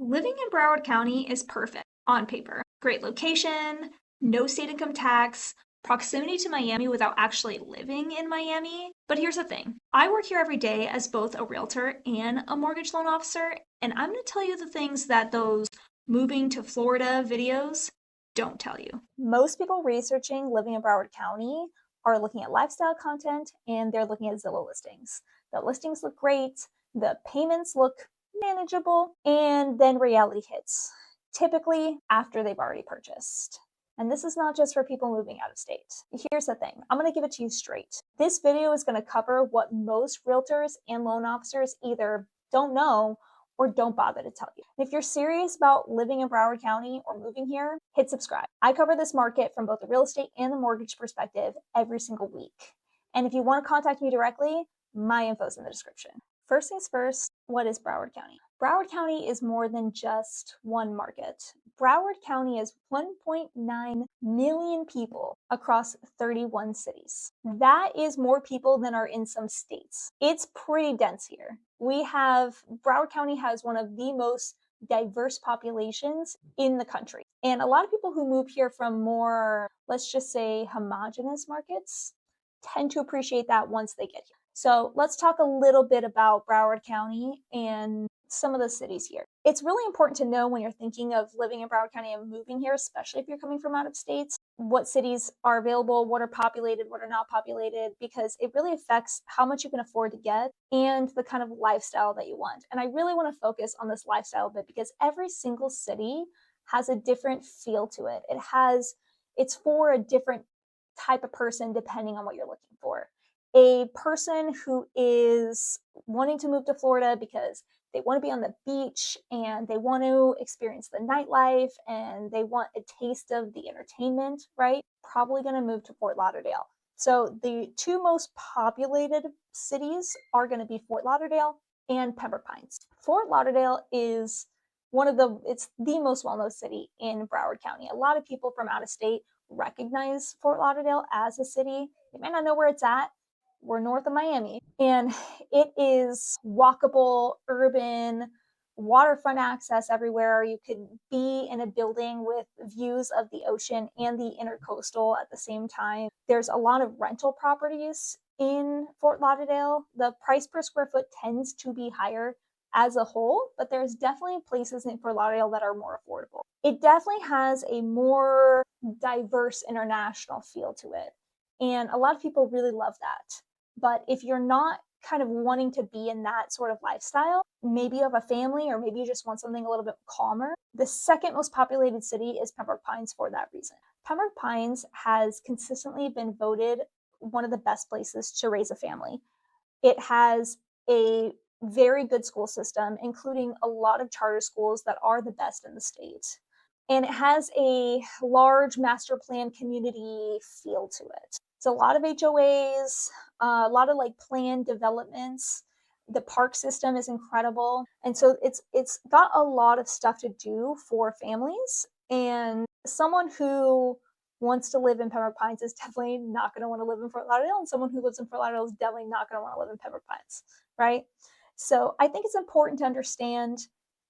Living in Broward County is perfect on paper. Great location, no state income tax, proximity to Miami without actually living in Miami. But here's the thing, I work here every day as both a realtor and a mortgage loan officer, and I'm going to tell you the things that those moving to Florida videos don't tell you. Most people researching living in Broward County are looking at lifestyle content and they're looking at Zillow listings. The listings look great, the payments look manageable, and then reality hits, typically after they've already purchased. And this is not just for people moving out of state. Here's the thing, I'm going to give it to you straight. This video is going to cover what most realtors and loan officers either don't know or don't bother to tell you. If you're serious about living in Broward County or moving here, hit subscribe. I cover this market from both the real estate and the mortgage perspective every single week. And if you want to contact me directly, my info is in the description. First things first, what is Broward County? Broward County is more than just one market. Broward County is 1.9 million people across 31 cities. That is more people than are in some states. It's pretty dense here. Broward County has one of the most diverse populations in the country. And a lot of people who move here from more, let's just say, homogenous markets tend to appreciate that once they get here. So let's talk a little bit about Broward County and some of the cities here. It's really important to know when you're thinking of living in Broward County and moving here, especially if you're coming from out of states, what cities are available, what are populated, what are not populated, because it really affects how much you can afford to get and the kind of lifestyle that you want. And I really want to focus on this lifestyle bit because every single city has a different feel to it. It's for a different type of person depending on what you're looking for. A person who is wanting to move to Florida because they want to be on the beach and they want to experience the nightlife and they want a taste of the entertainment, right? Probably going to move to Fort Lauderdale. So the two most populated cities are going to be Fort Lauderdale and Pembroke Pines. Fort Lauderdale is it's the most well-known city in Broward County. A lot of people from out of state recognize Fort Lauderdale as a city. They might not know where it's at. We're north of Miami, and it is walkable, urban, waterfront access everywhere. You could be in a building with views of the ocean and the intercoastal at the same time. There's a lot of rental properties in Fort Lauderdale. The price per square foot tends to be higher as a whole, but there's definitely places in Fort Lauderdale that are more affordable. It definitely has a more diverse international feel to it, and a lot of people really love that. But if you're not kind of wanting to be in that sort of lifestyle, maybe you have a family or maybe you just want something a little bit calmer, the second most populated city is Pembroke Pines for that reason. Pembroke Pines has consistently been voted one of the best places to raise a family. It has a very good school system, including a lot of charter schools that are the best in the state. And it has a large master plan community feel to it. It's a lot of HOAs, a lot of like planned developments. The park system is incredible. And so it's got a lot of stuff to do for families. And someone who wants to live in Pembroke Pines is definitely not going to want to live in Fort Lauderdale. And someone who lives in Fort Lauderdale is definitely not going to want to live in Pembroke Pines, right? So I think it's important to understand,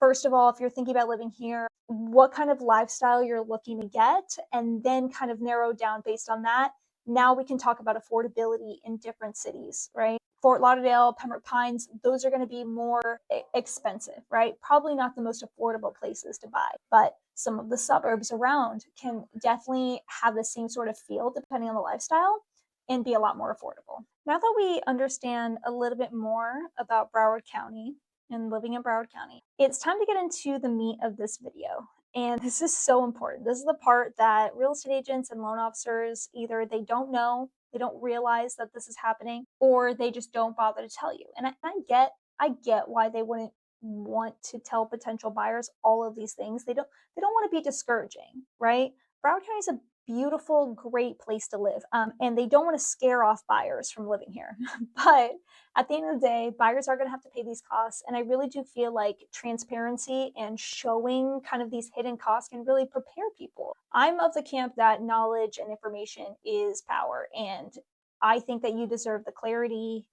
first of all, if you're thinking about living here, what kind of lifestyle you're looking to get, and then kind of narrow down based on that. Now we can talk about affordability in different cities, right? Fort Lauderdale, Pembroke Pines, those are going to be more expensive, right? Probably not the most affordable places to buy, but some of the suburbs around can definitely have the same sort of feel depending on the lifestyle and be a lot more affordable. Now that we understand a little bit more about Broward County and living in Broward County, it's time to get into the meat of this video. And this is so important. This is the part that real estate agents and loan officers, either they don't know, they don't realize that this is happening, or they just don't bother to tell you. And I get why they wouldn't want to tell potential buyers all of these things. They don't want to be discouraging, right? Broward County is a beautiful, great place to live. And they don't want to scare off buyers from living here. But at the end of the day, buyers are going to have to pay these costs. And I really do feel like transparency and showing kind of these hidden costs can really prepare people. I'm of the camp that knowledge and information is power. And I think that you deserve the clarity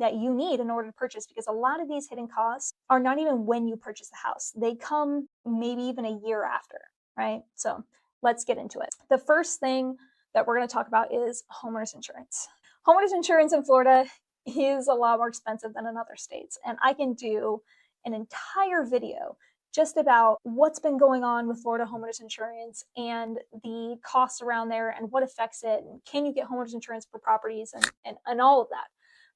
that you need in order to purchase, because a lot of these hidden costs are not even when you purchase the house. They come maybe even a year after, right? So let's get into it. The first thing that we're going to talk about is homeowners insurance. Homeowners insurance in Florida is a lot more expensive than in other states. And I can do an entire video just about what's been going on with Florida homeowners insurance and the costs around there and what affects it. And can you get homeowners insurance for properties and all of that.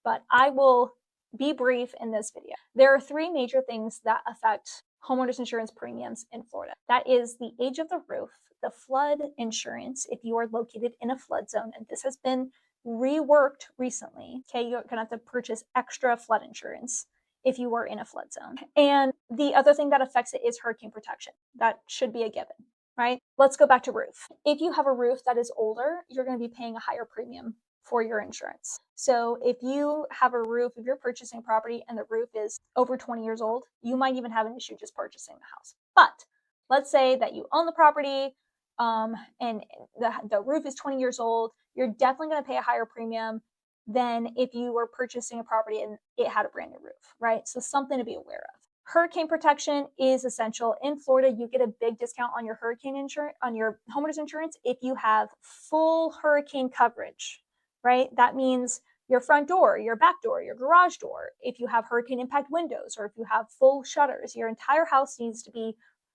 But I will be brief in this video. There are three major things that affect homeowners insurance premiums in Florida. That is the age of the roof, the flood insurance if you are located in a flood zone, and this has been reworked recently. Okay, you're gonna have to purchase extra flood insurance if you were in a flood zone. And the other thing that affects it is hurricane protection. That should be a given, right? Let's go back to roof. If you have a roof that is older, you're going to be paying a higher premium for your insurance. So if you have a roof, if you're purchasing property and the roof is over 20 years old, you might even have an issue just purchasing the house. But let's say that you own the property and the roof is 20 years old, you're definitely going to pay a higher premium than if you were purchasing a property and it had a brand new roof, right? So something to be aware of. Hurricane protection is essential. In Florida, you get a big discount on your hurricane insurance, on your homeowners insurance, if you have full hurricane coverage, right? That means your front door, your back door, your garage door, if you have hurricane impact windows, or if you have full shutters, your entire house needs to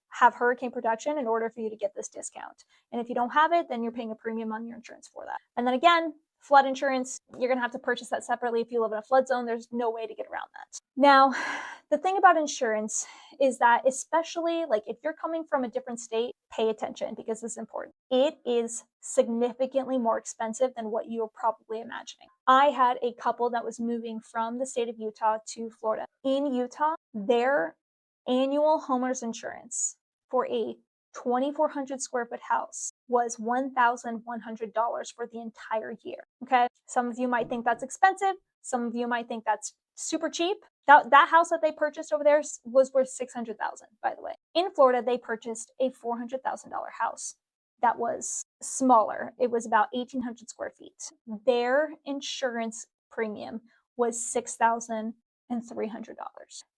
have hurricane protection in order for you to get this discount. And if you don't have it, then you're paying a premium on your insurance for that. And then again, flood insurance, you're going to have to purchase that separately. If you live in a flood zone, there's no way to get around that. Now, the thing about insurance is that, especially like if you're coming from a different state, pay attention because this is important. It is significantly more expensive than what you're probably imagining. I had a couple that was moving from the state of Utah to Florida. In Utah, their annual homeowners insurance for a 2,400 square foot house was $1,100 for the entire year. Okay. Some of you might think that's expensive. Some of you might think that's super cheap. That house that they purchased over there was worth $600,000, by the way. In Florida, they purchased a $400,000 house that was smaller. It was about 1,800 square feet. Their insurance premium was $6,300.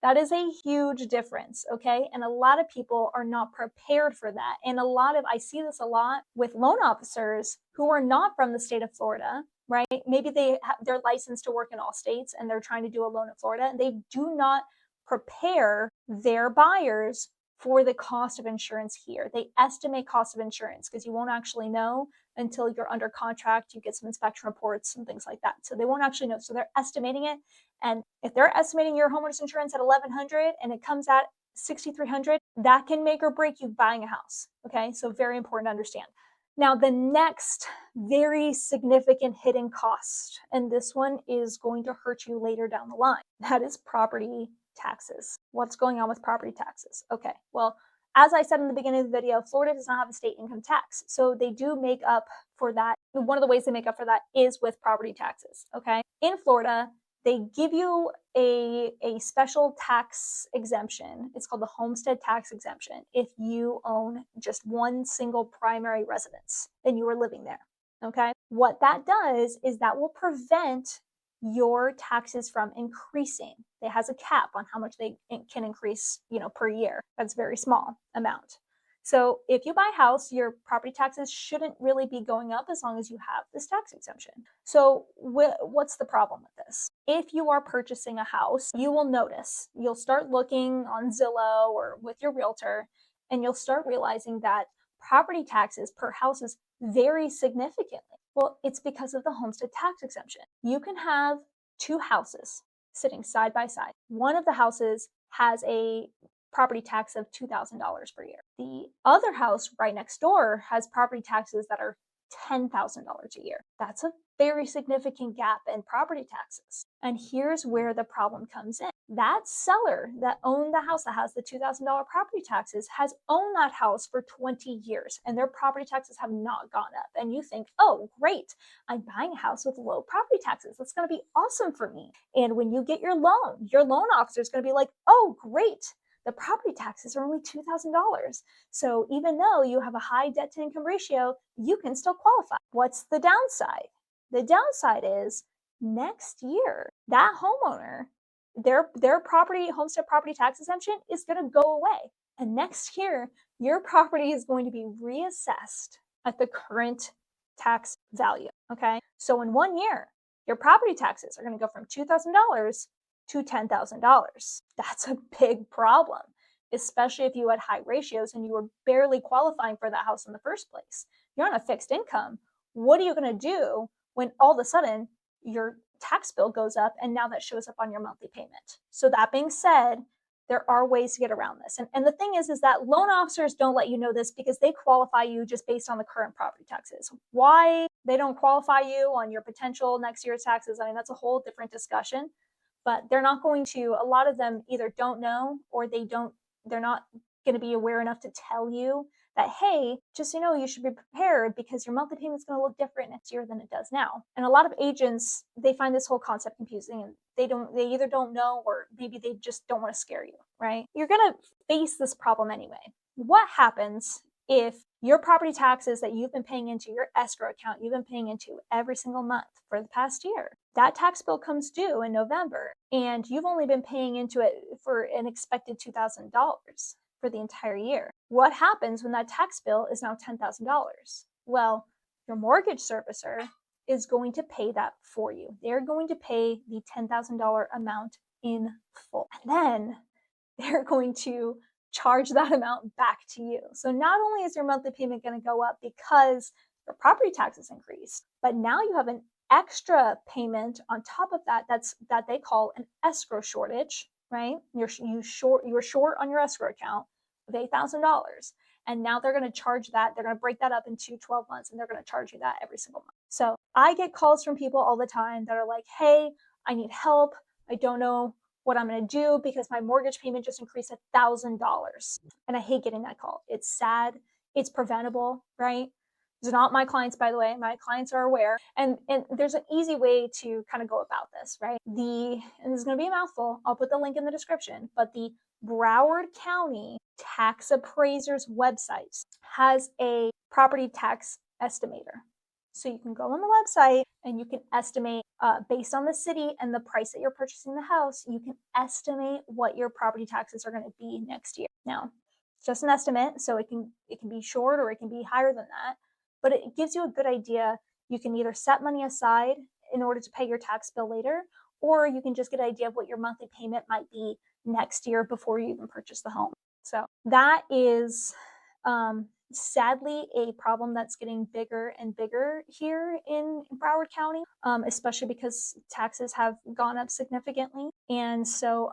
That is a huge difference, okay? And a lot of people are not prepared for that. And I see this a lot with loan officers who are not from the state of Florida, right? Maybe they're licensed to work in all states and they're trying to do a loan in Florida, and they do not prepare their buyers for the cost of insurance here. They estimate cost of insurance because you won't actually know until you're under contract. You get some inspection reports and things like that. So they won't actually know. So they're estimating it. And if they're estimating your homeowner's insurance at $1,100 and it comes at $6,300, that can make or break you buying a house. Okay, so very important to understand. Now, the next very significant hidden cost, and this one is going to hurt you later down the line, that is property taxes. What's going on with property taxes? Okay, well, as I said in the beginning of the video, Florida does not have a state income tax. So they do make up for that. One of the ways they make up for that is with property taxes, okay? In Florida, they give you a special tax exemption. It's called the homestead tax exemption. If you own just one single primary residence and you are living there, okay? What that does is that will prevent your taxes from increasing. It has a cap on how much they can increase, per year. That's a very small amount. So if you buy a house, your property taxes shouldn't really be going up as long as you have this tax exemption. So what's the problem with this? If you are purchasing a house, you will notice, you'll start looking on Zillow or with your realtor, and you'll start realizing that property taxes per house is very significantly. Well, it's because of the homestead tax exemption. You can have two houses sitting side by side. One of the houses has a property tax of $2,000 per year. The other house right next door has property taxes that are $10,000 a year. That's a very significant gap in property taxes. And here's where the problem comes in. That seller that owned the house that has the $2,000 property taxes has owned that house for 20 years and their property taxes have not gone up. And you think, oh, great, I'm buying a house with low property taxes. That's going to be awesome for me. And when you get your loan officer is going to be like, oh, great, the property taxes are only $2,000. So even though you have a high debt to income ratio, you can still qualify. What's the downside? The downside is next year, that homeowner, their homestead property tax exemption is going to go away. And next year, your property is going to be reassessed at the current tax value. Okay. So in 1 year, your property taxes are going to go from $2,000 to $10,000. That's a big problem, especially if you had high ratios and you were barely qualifying for that house in the first place. You're on a fixed income. What are you going to do when all of a sudden your tax bill goes up and now that shows up on your monthly payment? So that being said, there are ways to get around this. And the thing is that loan officers don't let you know this because they qualify you just based on the current property taxes. Why they don't qualify you on your potential next year's taxes, I mean, that's a whole different discussion. But they're not going to, a lot of them either don't know or they're not going to be aware enough to tell you that, hey, just you should be prepared because your monthly payment is going to look different next year than it does now. And a lot of agents, they find this whole concept confusing and they either don't know or maybe they just don't want to scare you, right? You're going to face this problem anyway. What happens if your property taxes that you've been paying into your escrow account, you've been paying into every single month for the past year, that tax bill comes due in November and you've only been paying into it for an expected $2,000 for the entire year? What happens when that tax bill is now $10,000? Well, your mortgage servicer is going to pay that for you. They're going to pay the $10,000 amount in full. And then they're going to charge that amount back to you. So not only is your monthly payment going to go up because your property taxes increased, but now you have an extra payment on top of that that they call an escrow shortage, right? You're short on your escrow account of $8,000. And now they're going to charge that. They're going to break that up into 12 months and they're going to charge you that every single month. So I get calls from people all the time that are like, hey, I need help. I don't know what I'm going to do because my mortgage payment just increased $1,000. And I hate getting that call. It's sad. It's preventable, right? These are not my clients, by the way. My clients are aware. And there's an easy way to kind of go about this, right? And this is going to be a mouthful. I'll put the link in the description. But the Broward County tax appraiser's website has a property tax estimator. So you can go on the website and you can estimate based on the city and the price that you're purchasing the house, you can estimate what your property taxes are going to be next year. Now, it's just an estimate, so it can be short or it can be higher than that, but it gives you a good idea. You can either set money aside in order to pay your tax bill later, or you can just get an idea of what your monthly payment might be next year before you even purchase the home. So that is sadly a problem that's getting bigger and bigger here in Broward County, especially because taxes have gone up significantly. And so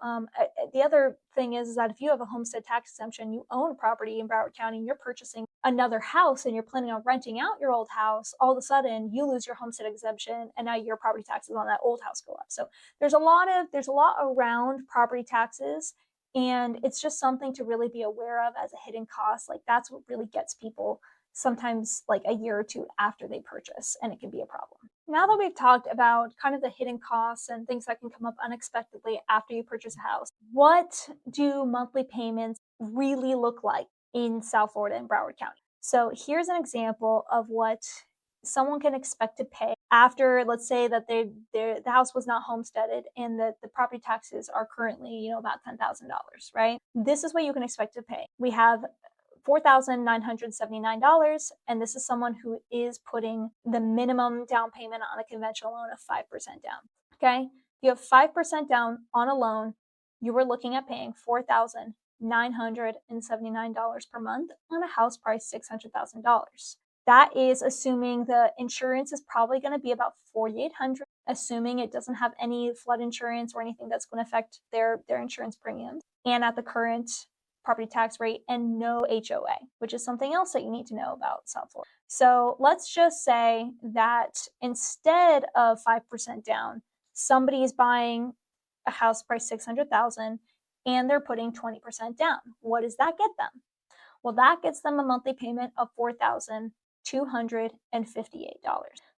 the other thing is that if you have a homestead tax exemption, you own a property in Broward County and you're purchasing another house and you're planning on renting out your old house, all of a sudden you lose your homestead exemption and now your property taxes on that old house go up. So there's a lot around property taxes. And it's just something to really be aware of as a hidden cost. Like that's what really gets people sometimes like a year or two after they purchase, and it can be a problem. Now that we've talked about kind of the hidden costs and things that can come up unexpectedly after you purchase a house, what do monthly payments really look like in South Florida and Broward County? So here's an example of what someone can expect to pay after, let's say that the house was not homesteaded and that the property taxes are currently, about $10,000, right? This is what you can expect to pay. We have $4,979, and this is someone who is putting the minimum down payment on a conventional loan of 5% down. Okay, if you have 5% down on a loan, you were looking at paying $4,979 per month on a house price $600,000. That is assuming the insurance is probably going to be about $4,800, assuming it doesn't have any flood insurance or anything that's going to affect their insurance premiums, and at the current property tax rate, and no HOA, which is something else that you need to know about South Florida. So let's just say that instead of 5% down, somebody is buying a house price $600,000 and they're putting 20% down. What does that get them? Well, that gets them a monthly payment of $4,258.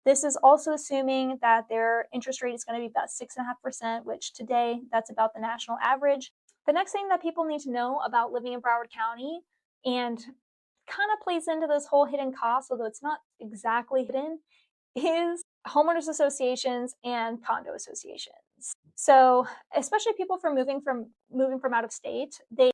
This is also assuming that their interest rate is going to be about 6.5%, which today that's about the national average. The next thing that people need to know about living in Broward County, and kind of plays into this whole hidden cost, although it's not exactly hidden, is homeowners associations and condo associations. So, especially people moving from out of state, they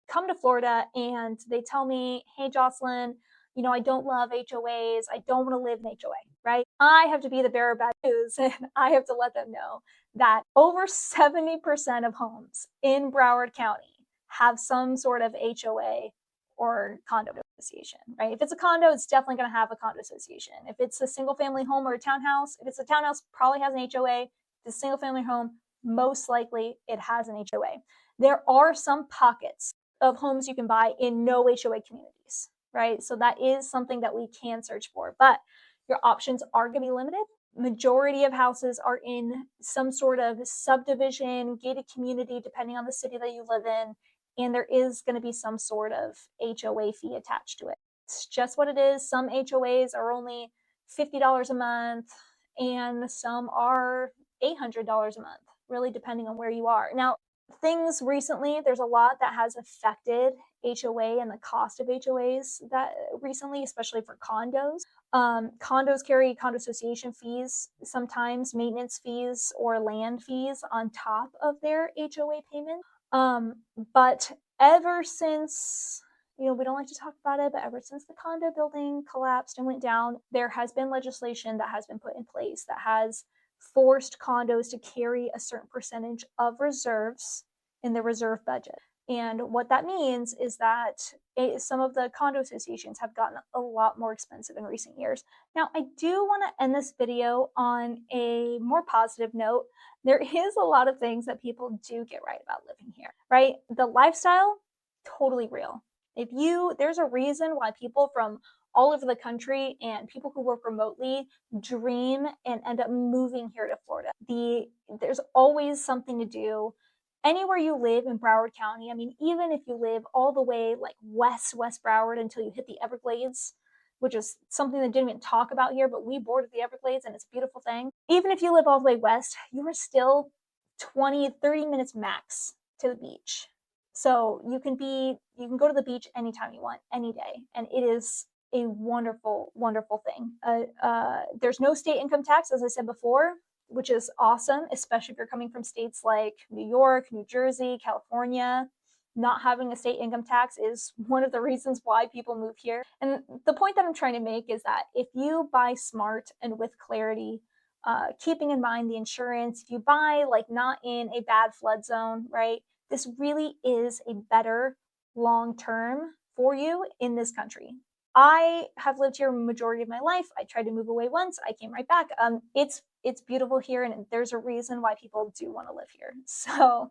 come to Florida and they tell me, "Hey, Jocelyn, I don't love HOAs. I don't want to live in HOA." Right? I have to be the bearer of bad news, and I have to let them know that over 70% of homes in Broward County have some sort of HOA or condo association, right? If it's a condo, it's definitely going to have a condo association. If it's a single family home or a townhouse, if it's a townhouse, probably has an HOA. If it's a single family home, most likely it has an HOA. There are some pockets of homes you can buy in no HOA communities, right? So that is something that we can search for, but your options are going to be limited. Majority of houses are in some sort of subdivision, gated community, depending on the city that you live in, and there is going to be some sort of HOA fee attached to it. It's just what it is. Some HOAs are only $50 a month, and some are $800 a month, really depending on where you are. Now, things recently, there's a lot that has affected HOA and the cost of HOAs that recently, especially for condos. Condos carry condo association fees, sometimes maintenance fees or land fees on top of their HOA payment. But ever since, we don't like to talk about it, but ever since the condo building collapsed and went down, there has been legislation that has been put in place that has forced condos to carry a certain percentage of reserves in the reserve budget. And what that means is that some of the condo associations have gotten a lot more expensive in recent years. Now, I do want to end this video on a more positive note. There is a lot of things that people do get right about living here, right? The lifestyle, totally real. There's a reason why people from all over the country and people who work remotely dream and end up moving here to Florida. There's always something to do anywhere you live in Broward County. I mean, even if you live all the way like West Broward until you hit the Everglades, which is something that didn't even talk about here, but we bordered the Everglades and it's a beautiful thing. Even if you live all the way west, you are still 20, 30 minutes max to the beach. So you can go to the beach anytime you want, any day. And it is a wonderful, wonderful thing. There's no state income tax, as I said before, which is awesome, especially if you're coming from states like New York, New Jersey, California. Not having a state income tax is one of the reasons why people move here. And the point that I'm trying to make is that if you buy smart and with clarity, keeping in mind the insurance, if you buy like not in a bad flood zone, right? This really is a better long term for you in this country. I have lived here majority of my life. I tried to move away once. I came right back. It's beautiful here, and there's a reason why people do want to live here. So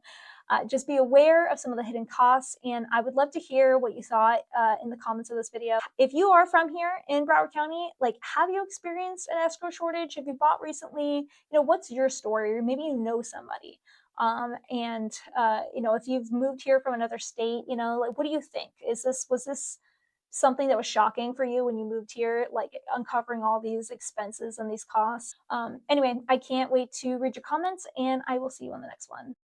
just be aware of some of the hidden costs, and I would love to hear what you thought in the comments of this video. If you are from here in Broward County, like, have you experienced an escrow shortage? Have you bought recently? What's your story? Or maybe you know somebody. If you've moved here from another state, like, what do you think? Was this something that was shocking for you when you moved here, like uncovering all these expenses and these costs? Anyway, I can't wait to read your comments, and I will see you on the next one.